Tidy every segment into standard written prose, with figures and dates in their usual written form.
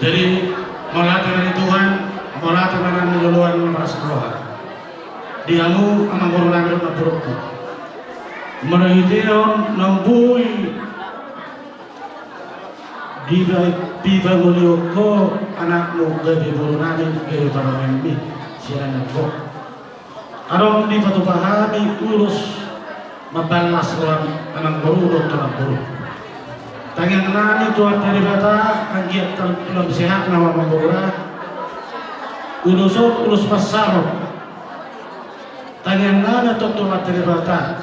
Jadi melatih dari Tuhan, melatih dengan meluluan merasa roha. Diamu amang guru nabi na burukku. Menahitiyon nambui Diba muliu ko anakmu gabi guru nabi gabi para membi siya nagko. Arong di patupahami ulus mabalas orang anang guru dokter guru. Tangan nani tuan dari bata anggiat dalam sehat nama menggora ulus pasaro tangan nani tuan dari bata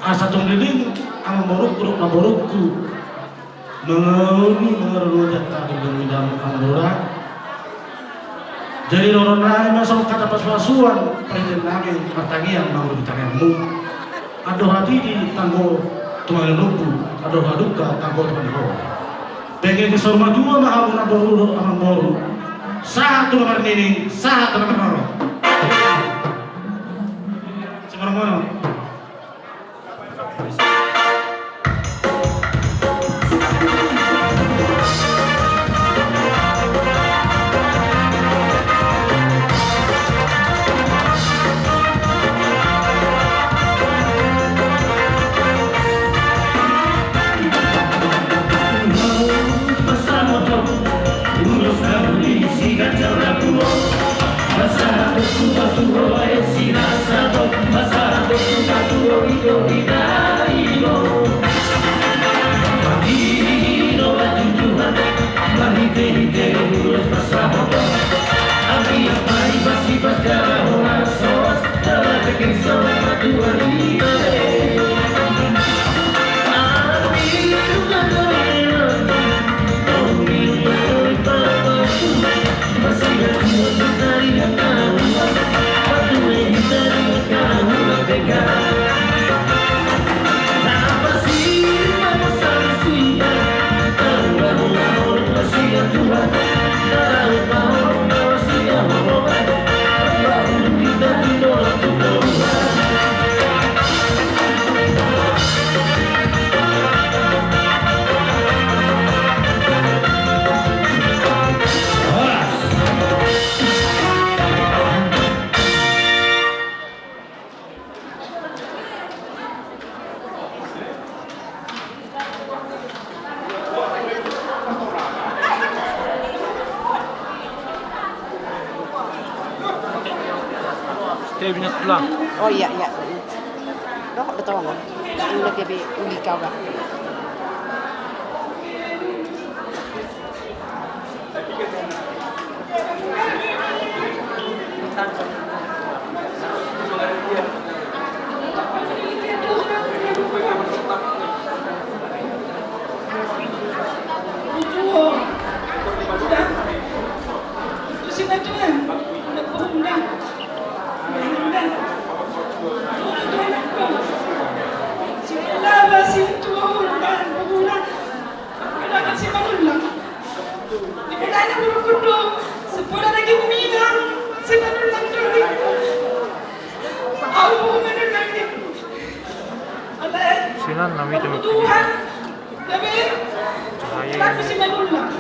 asa tunggilin ang maborukku mengeruh jatah di dalam menggora. Jadi orang lain masuk kata pas-pasuan presiden nabi pertanian mau ditanganmu aduh hati di tangguh tuan lupu aduh haduka tangguh tuan roh pengen disorma dua mahabun aduh amang boru satu nomor ini satu nomor roh semarang-marang Kabinet pulang. Oh iya. Đó betul nggak? Udah dia undi kau kan? Sinan nami itu Tuhan, tapi aku sih manulah.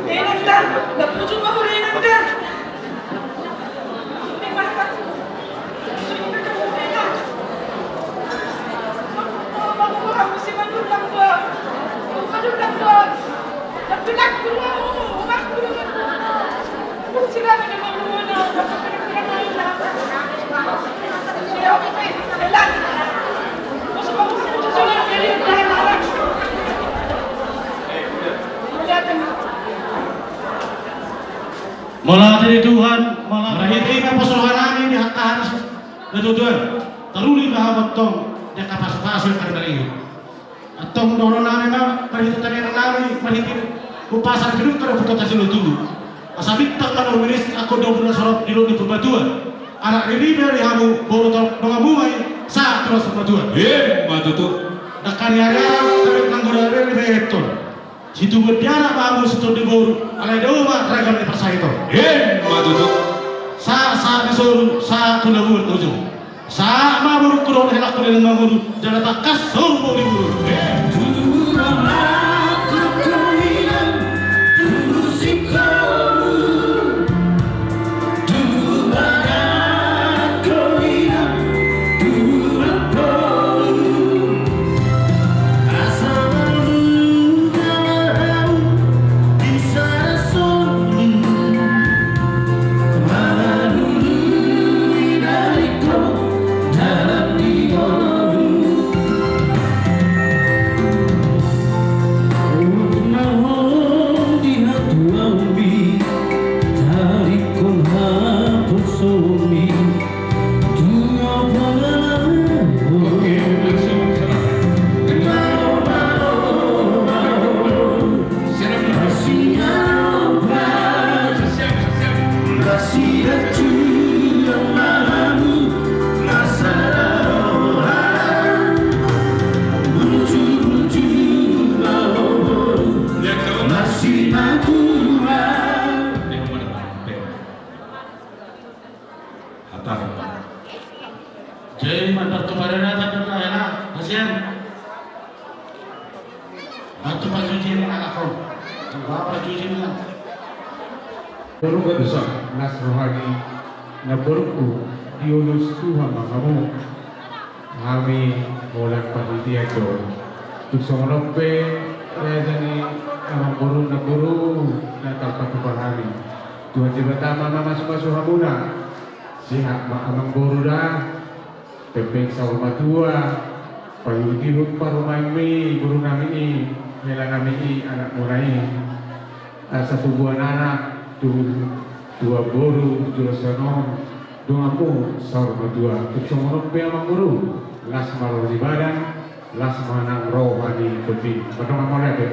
Enak dah, dah pujuk mau enak dah. Memang kan, aku sih manulah gua, manulah gua. Tapi nak gua, mak gua. Silakan dia mau mana, dia okey, enak. melatih Tuhan, melatih persoalan kami di hati Tuhan. Teruli bahwa tong dia kapasitas yang dari atong dorong kami mah perhitungan kami perhitungan upasan hidup kalau foto kasih dulu. Asabit tak kalau miris aku 12 sorot di luar perbatuan. Anak ini dari kamu baru mengamui saat terus perbatuan. Matutu. Nakarya kami nanggora dari beton. Situ berdiara bagus situ di bawah. Alai dewa ragam di persaito. Matutu. Sa disuruh sa tulabur tujuh. Sa mabur kurang helak kuliah mabur jalan takas sumbu di buru. Jadi mantar tu pada datang dan enak, kasihan. Batu pacuci ni nak aku, bapa cuci ni lah. Baru besar nas rohani na berku diulus Tuhan kamu kami mulai panitia itu tu somrope jadi amang guru na talpatupahani Tuhan tiba-tiba mama masuk hamuna sihat amang guru dah pepeng sama tua payudihut parumai mi guru nami nila nami anak murai satu buah anak dua guru jurusan doamu sama dua kecuali pe amang guru las malu di badan las manang rohani peti padang amole pe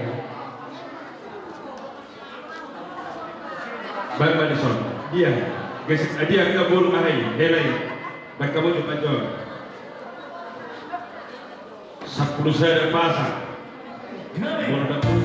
Baik Madison, dia kita buru ahai, helai, baik kamu cepat jawab. 10 saya pasang. Buru dapat.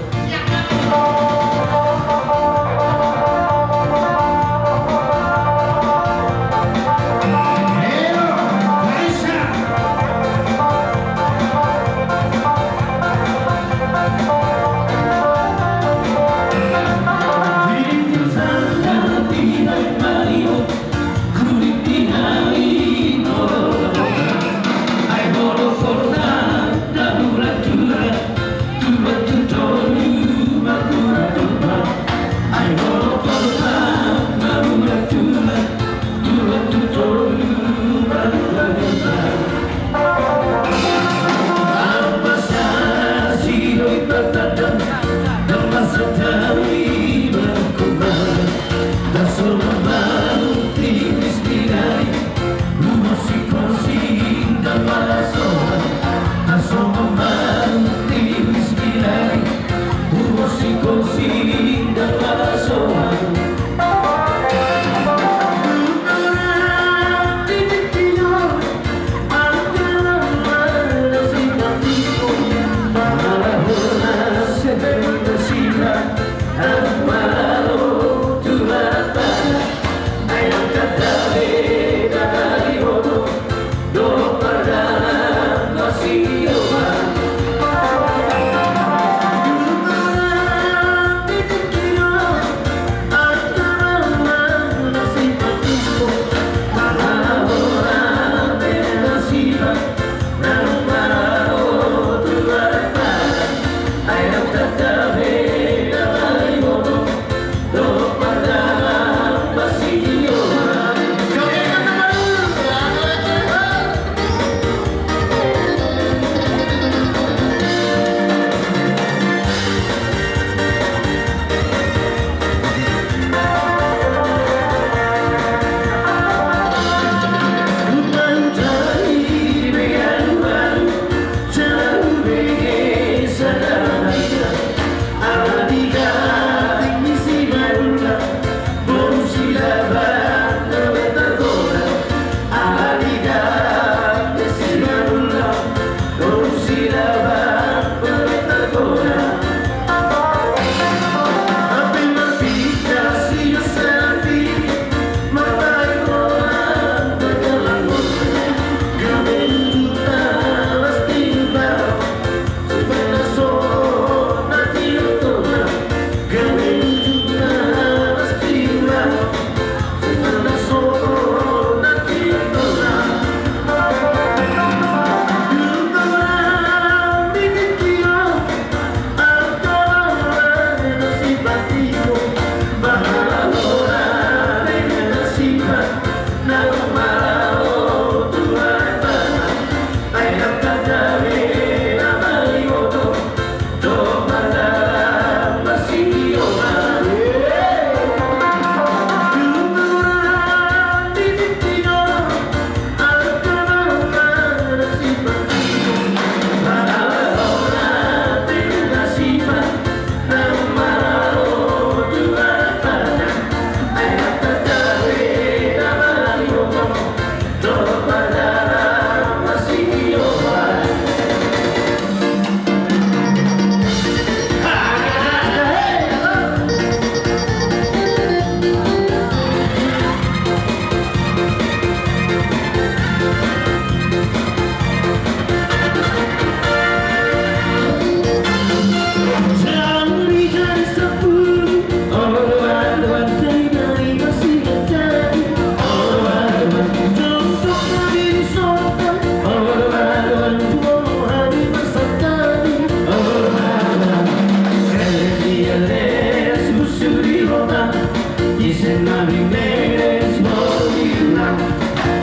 marineres morirán,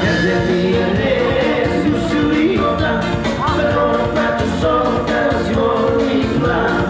desde días susurritan, pero para tus ojos morirán.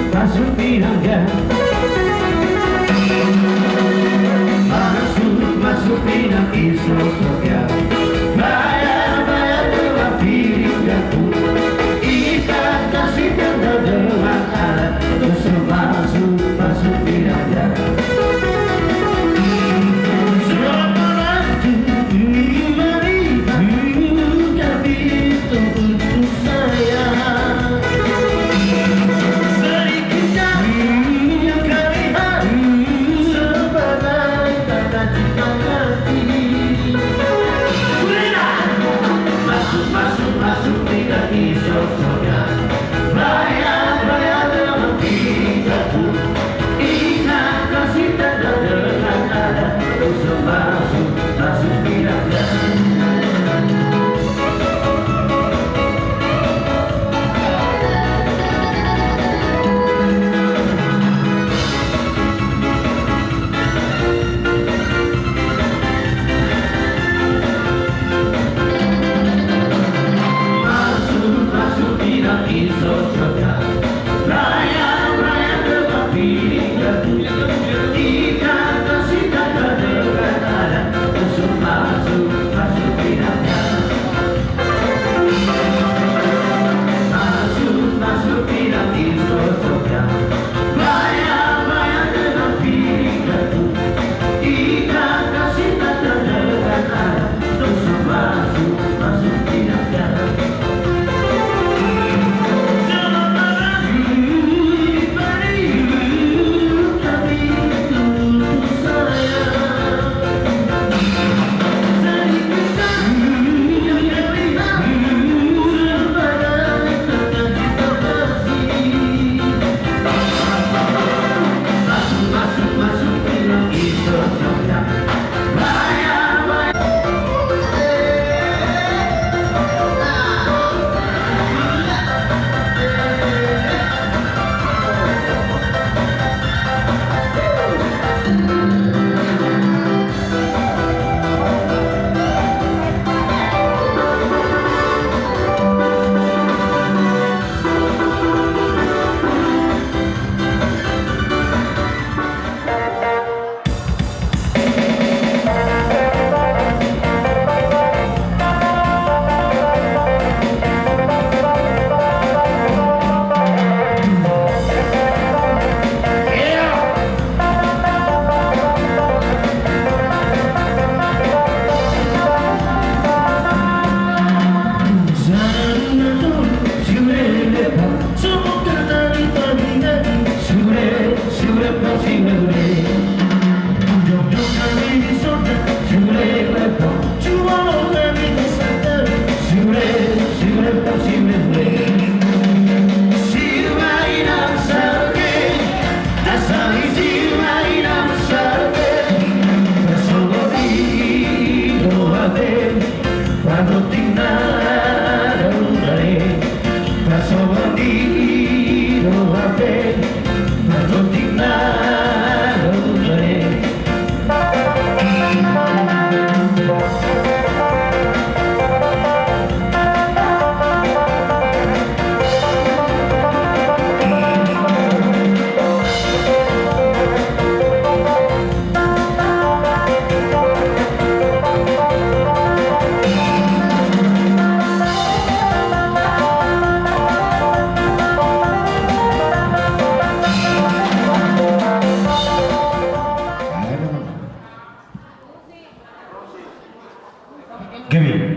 Masuk pinangnya, masuk pinang isosoknya. Bayar dengan piring jatuh, ikat kasih tanda dengan alat. Terus masuk pinangnya. Sebagai tanda cinta hati. ave quando ti innamorare da solo Dio ave quando ti innamorare. Give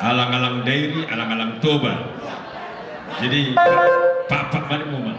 alang-alang dairi, alang-alang toba. Jadi pak mana mau mah?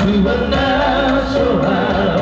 Subhanallah, sohal,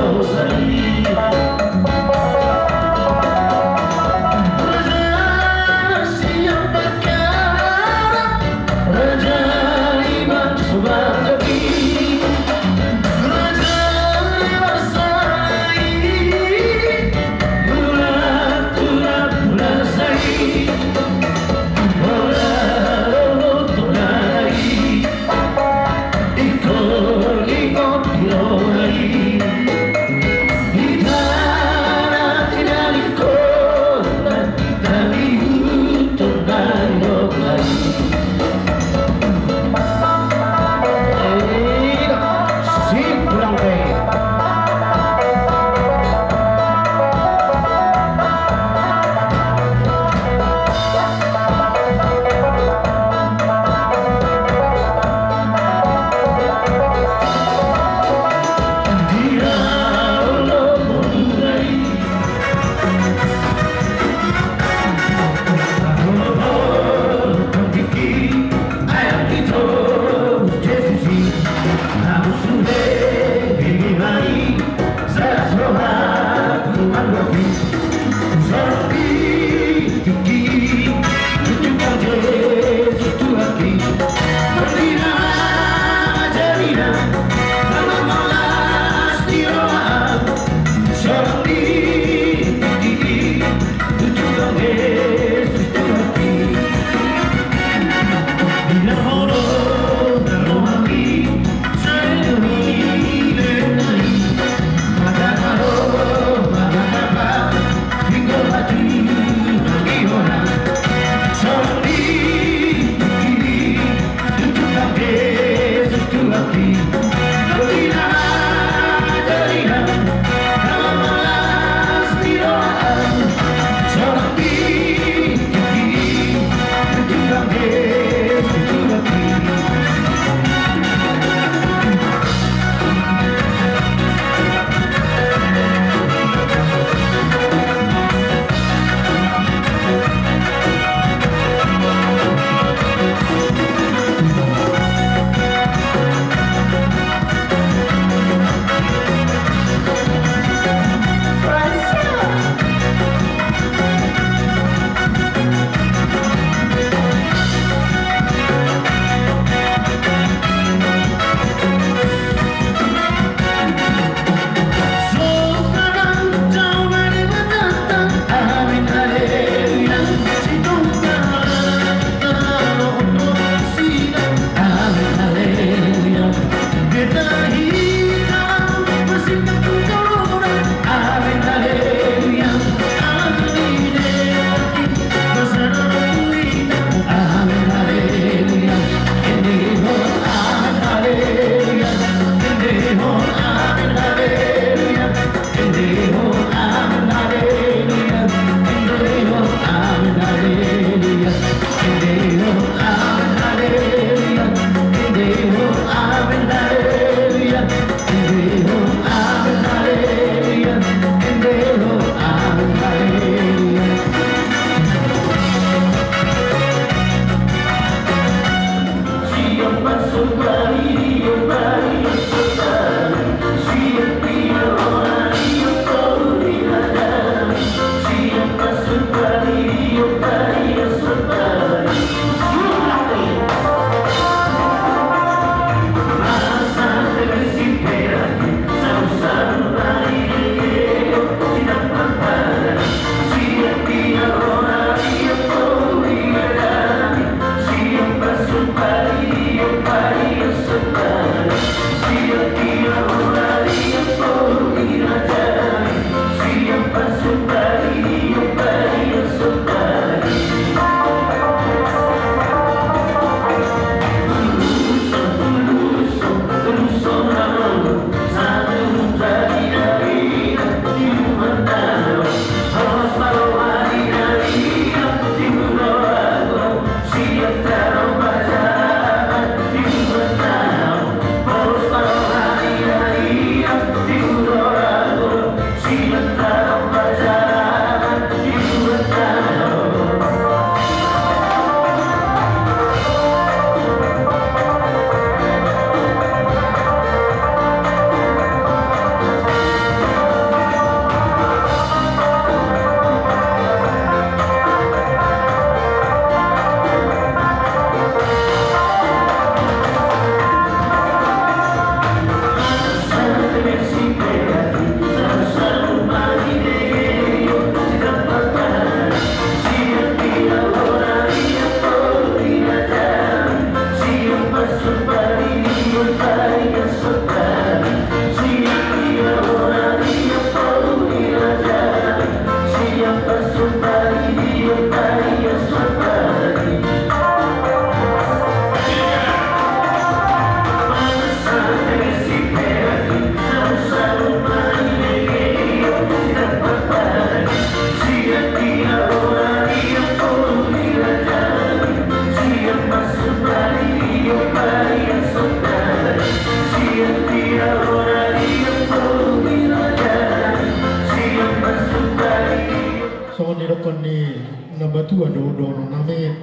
tua do name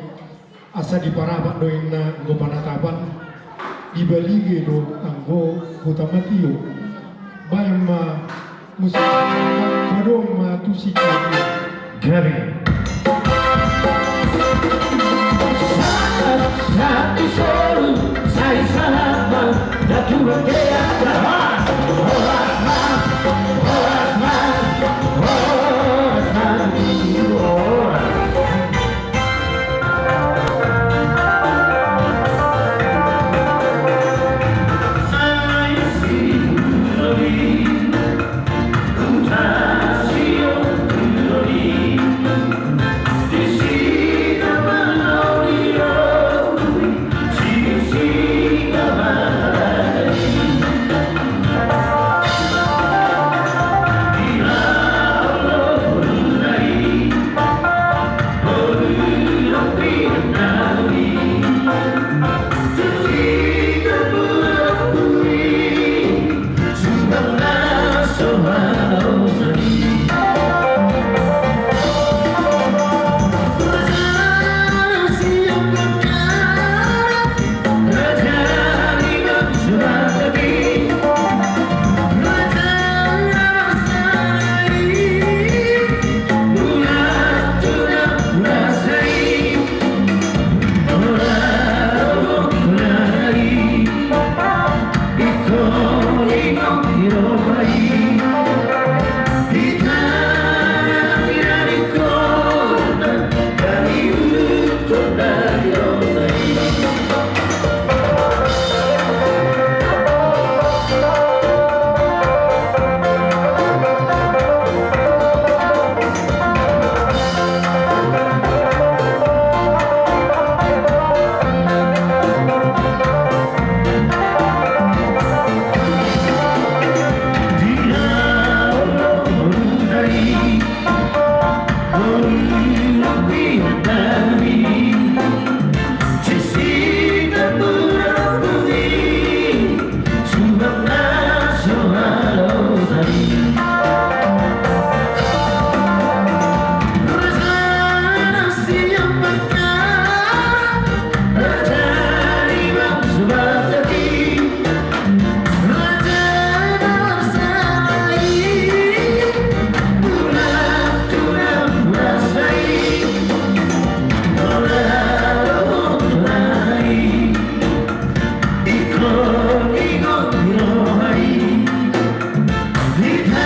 asa di parabat do ina go panatapan di balige do anggo Kutamatio bayang musik padong tusik Gary satu solo sai sama da tua terra Di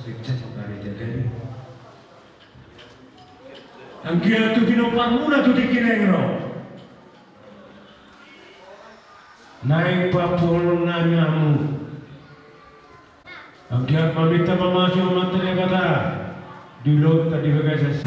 Richard dari Jagani. Angkia tu kinopanguna tu dikinengro. Naik papul nanyamu. Angkia mamita mamasyo matanya kata. Dilot tadi bagasas.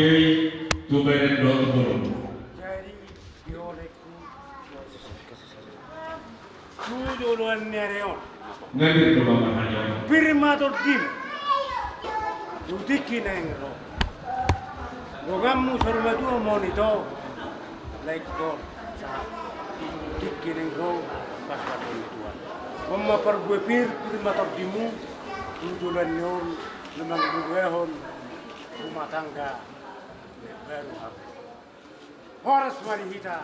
Yui tu beren do turun. Jadi dioleku tujuan nereon Ngambil ke bawah hanya. firma tordim utiki nengro logamu sormatu monito like go sa utiki nengro pas waktu tuan mamma par gue firma tordimu tujuan neon lemang buehon rumah tangga baru horas marihita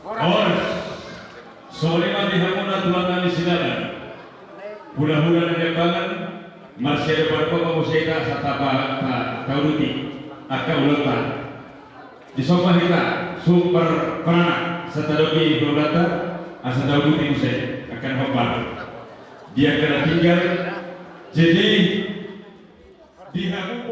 Horas. Sore mati hamuna tuan kami silakan. Hula-hula nembangan Marcelo Barco musika sa tauruti aka ulata. Di sopa kita super prana sa tadogi ulata asa tauruti musik akan hopar. Dia kena tinggal jadi di hamu